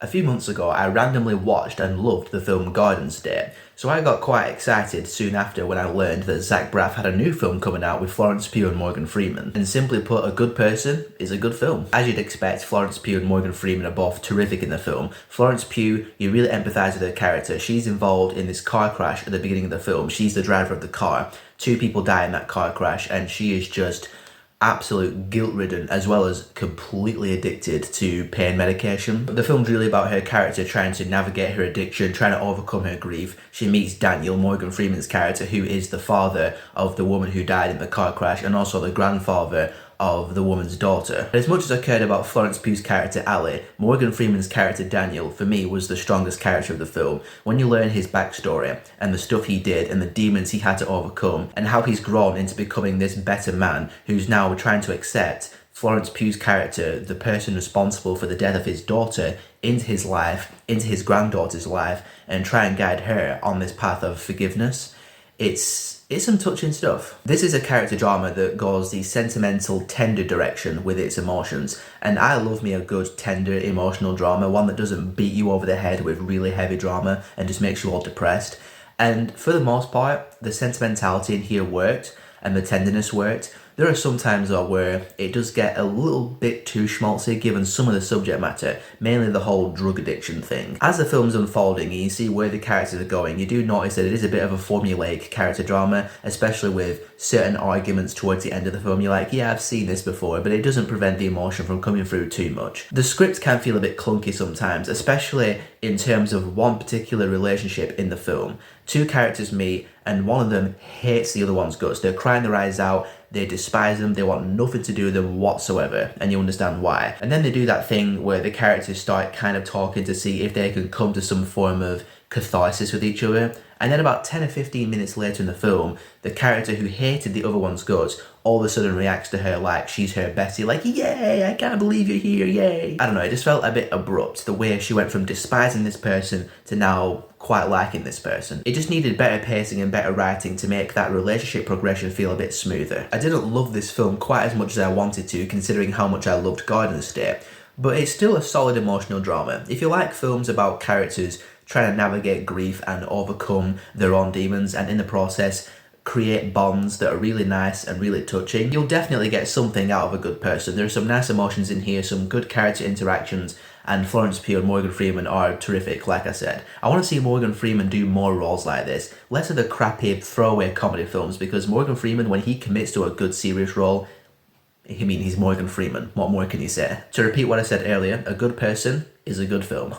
A few months ago, I randomly watched and loved the film Garden State, so I got quite excited soon after when I learned that Zach Braff had a new film coming out with Florence Pugh and Morgan Freeman. And simply put, A Good Person is a good film. As you'd expect, Florence Pugh and Morgan Freeman are both terrific in the film. Florence Pugh, you really empathise with her character. She's involved in this car crash at the beginning of the film. She's the driver of the car. Two people die in that car crash, and she is just absolute guilt-ridden as well as completely addicted to pain medication. The film's really about her character trying to navigate her addiction, trying to overcome her grief. She meets Daniel, Morgan Freeman's character, who is the father of the woman who died in the car crash and also the grandfather of the woman's daughter. As much as I cared about Florence Pugh's character Ali, Morgan Freeman's character Daniel, for me, was the strongest character of the film. When you learn his backstory and the stuff he did and the demons he had to overcome and how he's grown into becoming this better man who's now trying to accept Florence Pugh's character, the person responsible for the death of his daughter, into his life, into his granddaughter's life, and try and guide her on this path of forgiveness. It's some touching stuff. This is a character drama that goes the sentimental, tender direction with its emotions, and I love me a good, tender, emotional drama, one that doesn't beat you over the head with really heavy drama and just makes you all depressed. And for the most part, the sentimentality in here worked, and the tenderness worked. There are some times though where it does get a little bit too schmaltzy given some of the subject matter, mainly the whole drug addiction thing. As the film's unfolding and you see where the characters are going, you do notice that it is a bit of a formulaic character drama, especially with certain arguments towards the end of the film. You're like, yeah, I've seen this before, but it doesn't prevent the emotion from coming through too much. The script can feel a bit clunky sometimes, especially in terms of one particular relationship in the film. Two characters meet and one of them hates the other one's guts. They're crying their eyes out, they despise them, they want nothing to do with them whatsoever, and you understand why. And then they do that thing where the characters start kind of talking to see if they can come to some form of catharsis with each other. And then about 10 or 15 minutes later in the film, the character who hated the other one's guts all of a sudden reacts to her like she's her bestie, like, yay, I can't believe you're here, yay. I don't know, it just felt a bit abrupt, the way she went from despising this person to now quite liking this person. It just needed better pacing and better writing to make that relationship progression feel a bit smoother. I didn't love this film quite as much as I wanted to, considering how much I loved Garden State, but it's still a solid emotional drama. If you like films about characters trying to navigate grief and overcome their own demons and in the process create bonds that are really nice and really touching, you'll definitely get something out of A Good Person. There are some nice emotions in here, some good character interactions, and Florence Pugh and Morgan Freeman are terrific, like I said. I want to see Morgan Freeman do more roles like this, less of the crappy throwaway comedy films, because Morgan Freeman, when he commits to a good serious role, he's Morgan Freeman. What more can you say? To repeat what I said earlier, A Good Person is a good film.